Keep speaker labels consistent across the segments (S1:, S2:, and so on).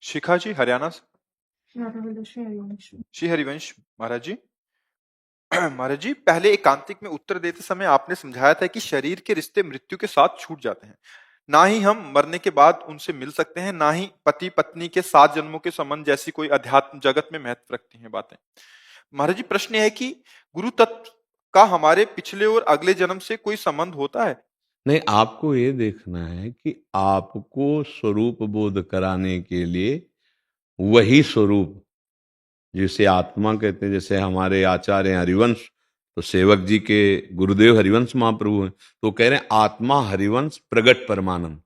S1: शिखा जी हरियाणा से।
S2: हरिवंश।
S1: श्री हरिवंश महाराज जी। महाराज जी, पहले एकांतिक में उत्तर देते समय आपने समझाया था कि शरीर के रिश्ते मृत्यु के साथ छूट जाते हैं। ना ही हम मरने के बाद उनसे मिल सकते हैं, ना ही पति पत्नी के 7 जन्मों के संबंध जैसी कोई अध्यात्म जगत में महत्व रखती हैं बातें। महाराज जी, प्रश्न यह है कि गुरु तत्व का हमारे पिछले और अगले जन्म से कोई संबंध होता है?
S3: नहीं, आपको ये देखना है कि आपको स्वरूप बोध कराने के लिए वही स्वरूप, जिसे आत्मा कहते हैं, जैसे हमारे आचार्य हैं हरिवंश, तो सेवक जी के गुरुदेव हरिवंश महाप्रभु हैं, तो कह रहे हैं आत्मा हरिवंश प्रगट परमानंद।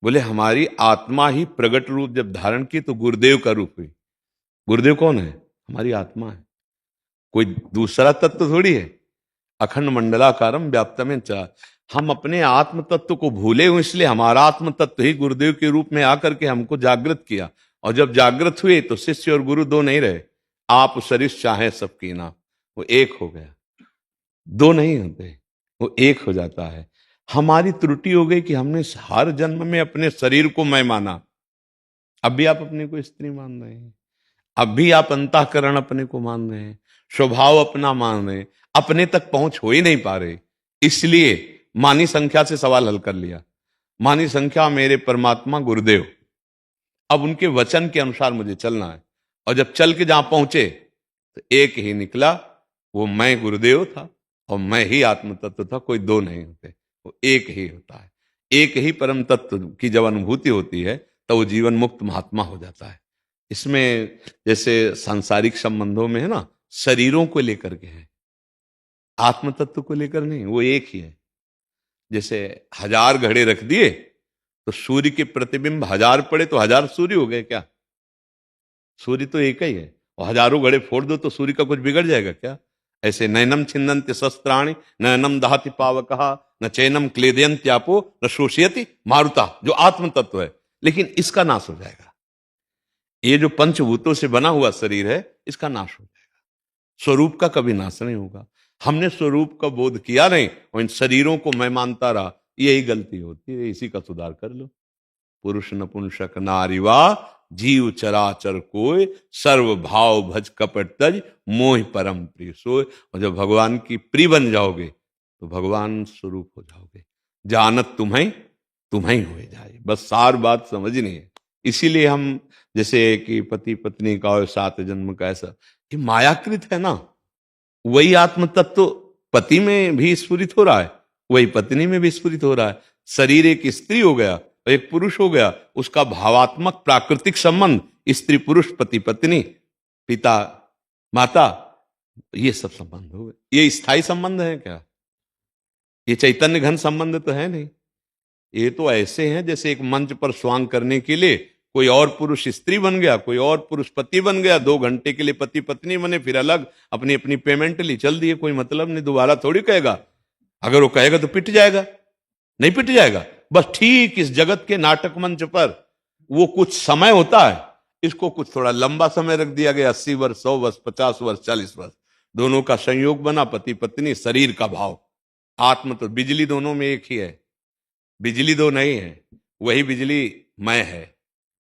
S3: बोले हमारी आत्मा ही प्रगट रूप जब धारण की तो गुरुदेव का रूप हुई। गुरुदेव कौन है? हमारी आत्मा है, कोई दूसरा तत्व थोड़ी है। अखंड मंडलाकारम व्याप्तमें चला। हम अपने आत्म तत्व को भूले हुए, इसलिए हमारा आत्म तत्व ही गुरुदेव के रूप में आकर के हमको जागृत किया। और जब जागृत हुए तो शिष्य और गुरु दो नहीं रहे। आप सरिस चाहे सबकी ना, वो एक हो गया। दो नहीं होते, वो एक हो जाता है। हमारी त्रुटि हो गई कि हमने हर जन्म में अपने शरीर को मैं माना। अब भी आप अपने को स्त्री मान रहे हैं, अब भी आप अंतःकरण अपने को मान रहे हैं, स्वभाव अपना मान रहे हैं, अपने तक पहुंच हो ही नहीं पा रहे। इसलिए मानी संख्या से सवाल हल कर लिया। मानी संख्या मेरे परमात्मा गुरुदेव, अब उनके वचन के अनुसार मुझे चलना है। और जब चल के जहां पहुंचे तो एक ही निकला, वो मैं गुरुदेव था और मैं ही आत्म तत्व था। कोई दो नहीं होते, वो एक ही होता है। एक ही परम तत्व की जब अनुभूति होती है तो वो जीवन मुक्त महात्मा हो जाता है। इसमें जैसे सांसारिक संबंधों में है ना, शरीरों को लेकर के है, आत्म तत्व को लेकर नहीं, वो एक ही है। जैसे 1000 घड़े रख दिए तो सूर्य के प्रतिबिंब 1000 पड़े तो 1000 सूर्य हो गए क्या? सूर्य तो एक ही है। और हजारों घड़े फोड़ दो तो सूर्य का कुछ बिगड़ जाएगा क्या? ऐसे नैनम छिन्दन्ति शस्त्राणि नैनम दहति पावकः न चैनम क्लेदयन्त्यापो न शोषयति मारुता, जो आत्म तत्व है। लेकिन इसका नाश हो जाएगा। ये जो पंचभूतों से बना हुआ शरीर है, इसका नाश हो जाएगा। स्वरूप का कभी नाश नहीं होगा। हमने स्वरूप का बोध किया नहीं और इन शरीरों को मैं मानता रहा, यही गलती होती है। इसी का सुधार कर लो। पुरुष नपुंसक नारीवा जीव चराचर कोय सर्व भाव भज कपट तज मोह परम प्रिय सोय। और जब भगवान की प्रिय बन जाओगे तो भगवान स्वरूप हो जाओगे। जानत तुम्हें तुम्हें हो जाए, बस सार बात समझनी है। इसीलिए हम जैसे कि पति पत्नी का और 7 जन्म का, ऐसा ये मायाकृत है ना। वही आत्म तत्व पति में भी स्फुरित हो रहा है, वही पत्नी में भी स्फुरित हो रहा है। शरीर एक स्त्री हो गया और एक पुरुष हो गया, उसका भावात्मक प्राकृतिक संबंध स्त्री पुरुष पति पत्नी पिता माता, ये सब संबंध हो गए। ये स्थायी संबंध है क्या? ये चैतन्य घन संबंध तो है नहीं। ये तो ऐसे हैं जैसे एक मंच पर स्वांग करने के लिए कोई और पुरुष स्त्री बन गया, कोई और पुरुष पति बन गया, 2 घंटे के लिए पति पत्नी बने, फिर अलग अपनी अपनी पेमेंट ली, चल दिए। कोई मतलब नहीं, दोबारा थोड़ी कहेगा। अगर वो कहेगा तो पिट जाएगा, नहीं पिट जाएगा। बस ठीक इस जगत के नाटक मंच पर वो कुछ समय होता है, इसको कुछ थोड़ा लंबा समय रख दिया गया, 80 वर्ष 100 वर्ष 50 वर्ष 40 वर्ष, दोनों का संयोग बना पति पत्नी। शरीर का भाव, आत्म तो बिजली दोनों में एक ही है, बिजली दो नहीं है। वही बिजली मैं है,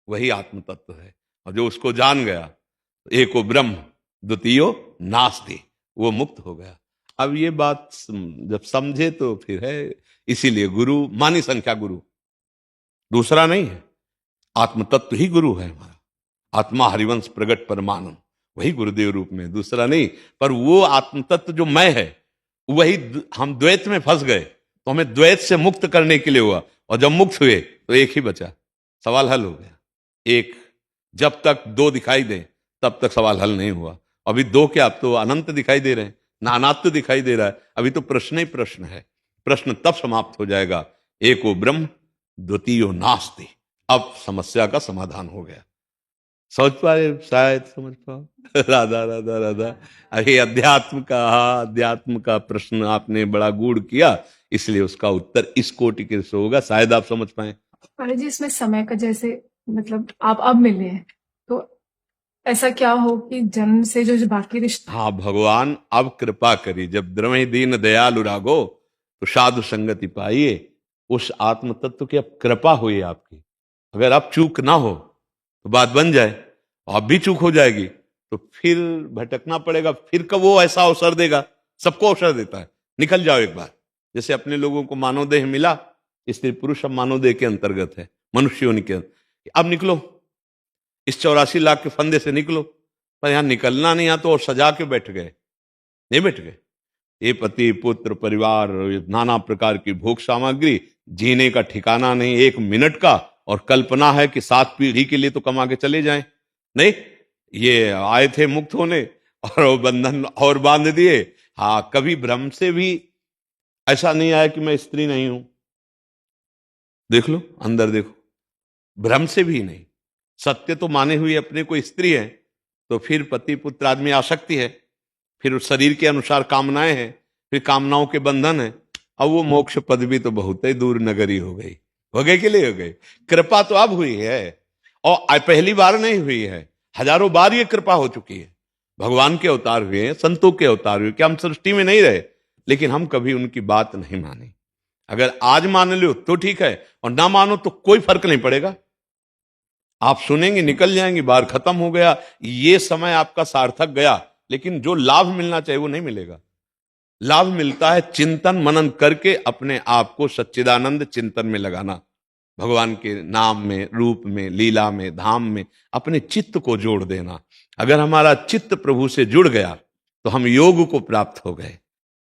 S3: वही आत्म तत्व है। और जो उसको जान गया, एको ब्रह्म द्वितीयो नास्ति, वो मुक्त हो गया। अब ये बात जब समझे तो फिर है। इसीलिए गुरु मानी संख्या गुरु, दूसरा नहीं है। आत्म तत्व ही गुरु है हमारा। आत्मा हरिवंश प्रगट परमानंद, वही गुरुदेव रूप में, दूसरा नहीं। पर वो आत्म तत्व जो मैं है, वही हम द्वैत में फंस गए, तो हमें द्वैत से मुक्त करने के लिए हुआ। और जब मुक्त हुए तो एक ही बचा, सवाल हल हो गया। एक, जब तक दो दिखाई दे तब तक सवाल हल नहीं हुआ। अभी दो क्या, अब तो अनंत दिखाई दे रहे हैं, नानात्व दिखाई दे रहा है। अभी तो प्रश्न ही प्रश्न है। प्रश्न तब समाप्त हो जाएगा, एको ब्रह्म द्वितीयो नास्ति। अब समस्या का समाधान हो गया। समझ पाए? शायद समझ पाओ। राधा राधा राधा। अरे अध्यात्म का प्रश्न आपने बड़ा गूढ़ किया, इसलिए उसका उत्तर इस कोटि के से होगा, शायद आप समझ पाए।
S2: अरे जी, इसमें समय का जैसे मतलब आप अब मिले हैं तो ऐसा क्या हो कि जन्म से जो बाकी रिश्ते।
S3: हाँ, भगवान अब कृपा करी, जब द्रवहि दीन दयालु रागो तो साधु संगति पाइए। उस आत्म तत्व की अब कृपा हुई आपकी। अगर अब चूक ना हो तो बात बन जाए, अब भी चूक हो जाएगी तो फिर भटकना पड़ेगा, फिर कब वो ऐसा अवसर देगा, सबको अवसर देता है, निकल जाओ एक बार। जैसे अपने लोगों को मानव देह मिला, स्त्री पुरुष अब मानव देह के अंतर्गत है, मनुष्य होने के, अब निकलो इस 84 लाख के फंदे से निकलो। पर यहां निकलना नहीं, यहां तो और सजा के बैठ गए, नहीं बैठ गए। ये पति पुत्र परिवार नाना प्रकार की भोग सामग्री, जीने का ठिकाना नहीं 1 मिनट का, और कल्पना है कि 7 पीढ़ी के लिए तो कमा के चले जाएं। नहीं, ये आए थे मुक्त होने और वो बंधन और बांध दिए। हाँ, कभी भ्रम से भी ऐसा नहीं आया कि मैं स्त्री नहीं हूं, देख लो अंदर देखो, भ्रम से भी नहीं, सत्य तो माने हुए अपने को स्त्री है, तो फिर पति पुत्र आदमी आसक्ति है, फिर उस शरीर के अनुसार कामनाएं हैं, फिर कामनाओं के बंधन है। अब वो मोक्ष पद भी तो बहुत ही दूर नगरी हो गई, हो गई कि नहीं हो गई? कृपा तो अब हुई है, और पहली बार नहीं हुई है, हजारों बार ये कृपा हो चुकी है। भगवान के अवतार हुए हैं, संतों के अवतार हुए, क्या हम सृष्टि में नहीं रहे? लेकिन हम कभी उनकी बात नहीं मानी। अगर आज मान लो तो ठीक है, और ना मानो तो कोई फर्क नहीं पड़ेगा, आप सुनेंगे निकल जाएंगे, बार खत्म हो गया, ये समय आपका सार्थक गया। लेकिन जो लाभ मिलना चाहिए वो नहीं मिलेगा। लाभ मिलता है चिंतन मनन करके अपने आप को सच्चिदानंद चिंतन में लगाना, भगवान के नाम में, रूप में, लीला में, धाम में अपने चित्त को जोड़ देना। अगर हमारा चित्त प्रभु से जुड़ गया तो हम योग को प्राप्त हो गए।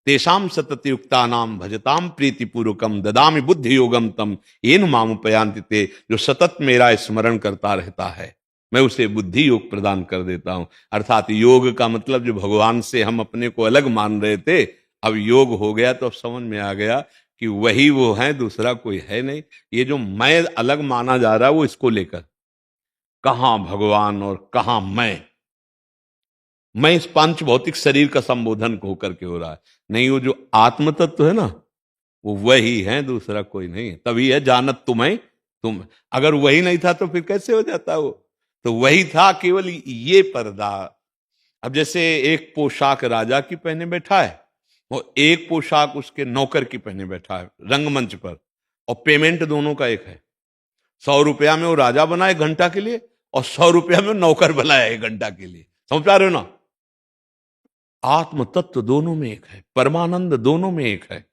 S3: तेषाम सतत युक्ता नाम भजताम प्रीति पूर्वकम ददामि बुद्धि योगम तम येन मामुपयांति ते। जो सतत मेरा स्मरण करता रहता है मैं उसे बुद्धि योग प्रदान कर देता हूं। अर्थात योग का मतलब जो भगवान से हम अपने को अलग मान रहे थे, अब योग हो गया तो अब समझ में आ गया कि वही वो है, दूसरा कोई है नहीं। ये जो मैं अलग माना जा रहा है वो इसको लेकर, कहां भगवान और कहां मैं इस पांच भौतिक शरीर का संबोधन होकर के हो रहा है। नहीं, वो जो आत्म तत्व है ना, वो वही है, दूसरा कोई नहीं है। तभी है जानत तुम्हें तुम, अगर वही नहीं था तो फिर कैसे हो जाता वो? तो वही था, केवल ये पर्दा। अब जैसे एक पोशाक राजा की पहने बैठा है, वो एक पोशाक उसके नौकर की पहने बैठा है रंगमंच पर, और पेमेंट दोनों का एक है। 100 रुपया में वो राजा बना 1 घंटा के लिए, और 100 रुपया में नौकर बनाया 1 घंटा के लिए। समझ पा रहे हो ना? आत्म तत्व दोनों में एक है, परमानंद दोनों में एक है।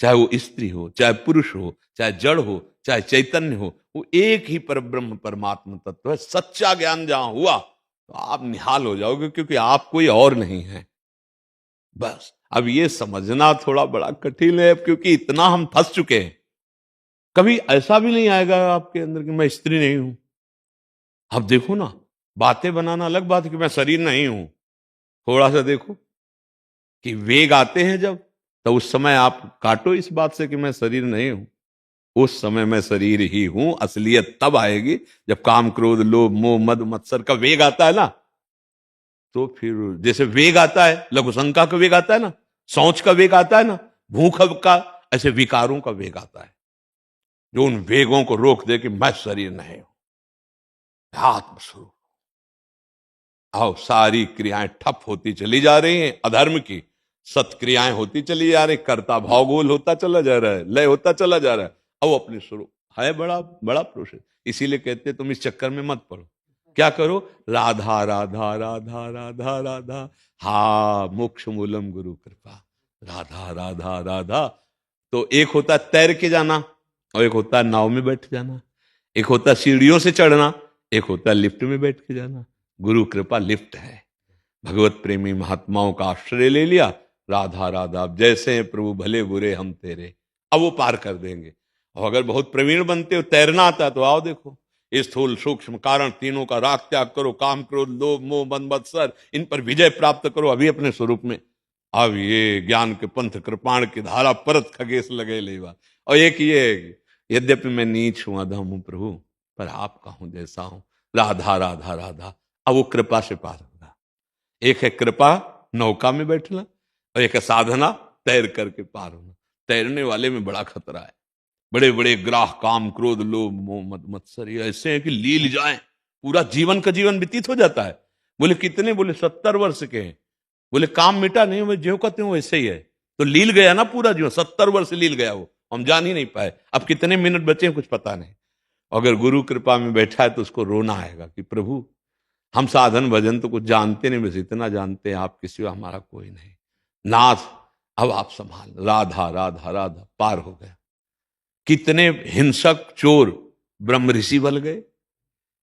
S3: चाहे वो स्त्री हो, चाहे पुरुष हो, चाहे जड़ हो, चाहे चैतन्य हो, वो एक ही परब्रह्म परमात्मा तत्व है। सच्चा ज्ञान जहां हुआ तो आप निहाल हो जाओगे, क्योंकि आप कोई और नहीं है। बस अब ये समझना थोड़ा बड़ा कठिन है, क्योंकि इतना हम फंस चुके हैं। कभी ऐसा भी नहीं आएगा आपके अंदर कि मैं स्त्री नहीं हूं। अब देखो ना, बातें बनाना अलग बात है कि मैं शरीर नहीं हूं। थोड़ा सा देखो कि वेग आते हैं जब, तो उस समय आप काटो इस बात से कि मैं शरीर नहीं हूं। उस समय मैं शरीर ही हूं। असलियत तब आएगी जब काम क्रोध लोभ मोह मद मत्सर का वेग आता है ना, तो फिर जैसे वेग आता है, लघु शंका का वेग आता है ना, सोच का वेग आता है ना, भूख का, ऐसे विकारों का वेग आता है, जो उन वेगों को रोक दे कि मैं शरीर नहीं हूं, आत्मस्वरूप। आओ, सारी क्रियाएं ठप होती चली जा रही हैं अधर्म की, सत्क्रियाएं होती चली जा रही, कर्ता भावगोल होता चला जा रहा है, लय होता चला जा रहा है। अब अपने स्वरूप है बड़ा बड़ा प्रोसेस। इसीलिए कहते हैं तुम इस चक्कर में मत पड़ो। क्या करो? राधा राधा राधा राधा राधा, हा मोक्ष मूलम गुरु कृपा, राधा राधा राधा। तो एक होता है तैर के जाना, और एक होता है नाव में बैठ जाना, एक होता है सीढ़ियों से चढ़ना, एक होता है लिफ्ट में बैठ के जाना। गुरु कृपा लिफ्ट है। भगवत प्रेमी महात्माओं का आश्रय ले लिया, राधा राधा, अब जैसे हैं प्रभु भले बुरे हम तेरे, अब वो पार कर देंगे। और अगर बहुत प्रवीण बनते हो, तैरना आता है, तो आओ देखो, स्थूल सूक्ष्म कारण तीनों का राग त्याग करो, काम क्रोध लोभ मोह मद मत्सर, इन पर विजय प्राप्त करो अभी अपने स्वरूप में। अब ये ज्ञान के पंथ कृपाण की धारा परत खगेश लगे लेवा। और एक ये, यद्यपि मैं नीच हूं अधम हूं प्रभु, पर आपका हूं जैसा हूं, राधा राधा राधा। अब वो कृपा से पार होगा। एक है कृपा नौका में बैठना, और एक है साधना तैर करके पार होना। तैरने वाले में बड़ा खतरा है। बड़े बड़े ग्राह काम क्रोध लोभ मोह मद मत्सर ये ऐसे हैं कि लील जाएं, पूरा जीवन का जीवन व्यतीत हो जाता है। बोले कितने? बोले 70 वर्ष के हैं। बोले काम मिटा नहीं, मैं ज्यों कहते हूं वैसे ही है। तो लील गया ना पूरा जीवन, 70 वर्ष लील गया वो, हम जान ही नहीं पाए। अब कितने मिनट बचे हैं कुछ पता नहीं। अगर गुरु कृपा में बैठा है तो उसको रोना आएगा कि प्रभु हम साधन भजन तो कुछ जानते नहीं, बस इतना जानते हैं आपके सिवा हमारा कोई नहीं। नाथ अब आप संभाल, राधा राधा राधा पार हो गया। कितने हिंसक चोर ब्रह्म ऋषि बन गए,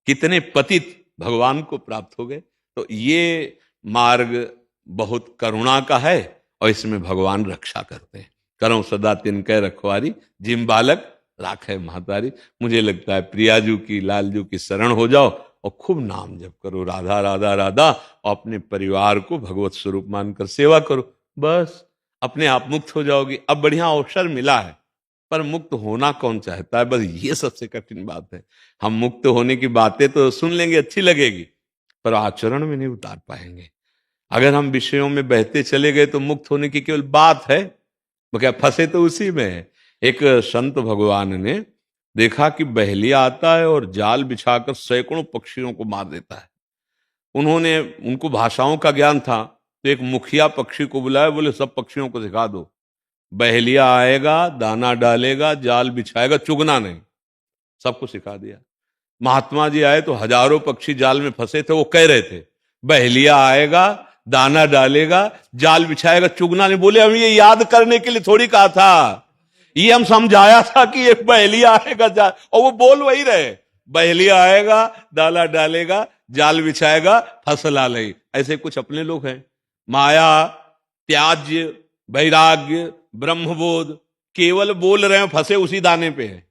S3: कितने पतित भगवान को प्राप्त हो गए। तो ये मार्ग बहुत करुणा का है और इसमें भगवान रक्षा करते हैं। करो सदा तिनके रखवारी, जिम बालक राखे महतारी। मुझे लगता है प्रियाजू की, लालजू की शरण हो जाओ और खूब नाम जप करो, राधा राधा राधा, और अपने परिवार को भगवत स्वरूप मानकर सेवा करो, बस अपने आप मुक्त हो जाओगी। अब बढ़िया अवसर मिला है, पर मुक्त होना कौन चाहता है? बस ये सबसे कठिन बात है। हम मुक्त होने की बातें तो सुन लेंगे, अच्छी लगेगी, पर आचरण में नहीं उतार पाएंगे। अगर हम विषयों में बहते चले गए तो मुक्त होने की केवल बात है, वो क्या फंसे तो उसी में है। एक संत भगवान ने देखा कि बहेलिया आता है और जाल बिछाकर सैकड़ों पक्षियों को मार देता है। उन्होंने, उनको भाषाओं का ज्ञान था, तो एक मुखिया पक्षी को बुलाया, बोले सब पक्षियों को सिखा दो, बहेलिया आएगा, दाना डालेगा, जाल बिछाएगा, चुगना नहीं। सबको सिखा दिया। महात्मा जी आए तो हजारों पक्षी जाल में फंसे थे, वो कह रहे थे बहेलिया आएगा, दाना डालेगा, जाल बिछाएगा, चुगना नहीं। बोले हम ये याद करने के लिए थोड़ी कहा था, ये हम समझाया था कि एक बहेलिया आएगा जाल, और वो बोल वही रहे, बहेलिया आएगा, दाना डालेगा, जाल बिछाएगा, फसल आ लगी। ऐसे कुछ अपने लोग हैं, माया, त्याज्य, वैराग्य, ब्रह्मबोध, केवल बोल रहे हैं, फंसे उसी दाने पे है।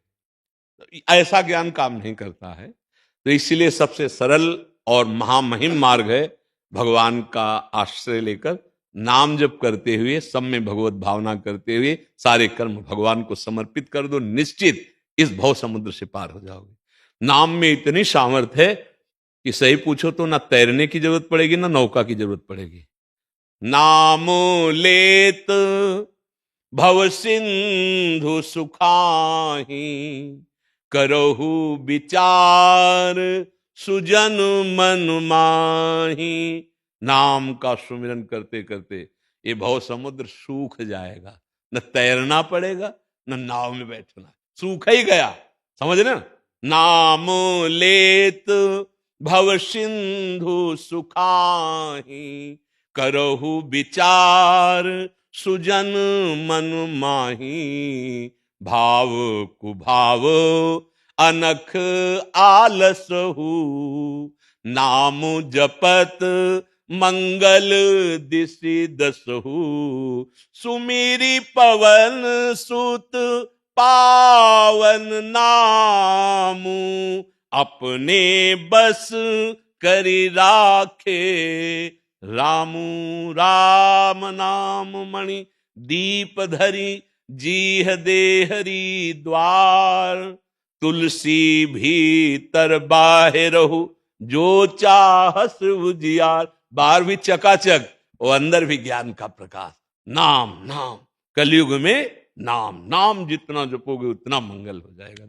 S3: ऐसा ज्ञान काम नहीं करता है। तो इसलिए सबसे सरल और महामहिम मार्ग है भगवान का आश्रय लेकर नाम जप करते हुए, सब में भगवत भावना करते हुए सारे कर्म भगवान को समर्पित कर दो, निश्चित इस भव समुद्र से पार हो जाओगे। नाम में इतनी सामर्थ्य है कि सही पूछो तो ना तैरने की जरूरत पड़ेगी, ना नौका की जरूरत पड़ेगी। नाम लेत भव सिंधु सुखाही, करहु विचार सुजन मन माही। नाम का सुमिरन करते करते ये भव समुद्र सूख जाएगा, न तैरना पड़ेगा, न नाव में बैठना, सूख ही गया, समझ ना। नाम लेत भव सिंधु सुखाही, करहु विचार सुजन मन माही। भाव कुभाव अनख आलसहु, नाम जपत मंगल दिशि दसहु। सुमिरी पवन सुत पावन नामु, अपने बस करि राखे रामू। राम नाम मणि दीप धरी, जीह देहरी द्वार। तुलसी भीतर बाहिरहु, जो चाहस उजियार। बाहर भी चकाचक और अंदर भी ज्ञान का प्रकाश। नाम नाम, कलयुग में नाम, नाम जितना जपोगे उतना मंगल हो जाएगा।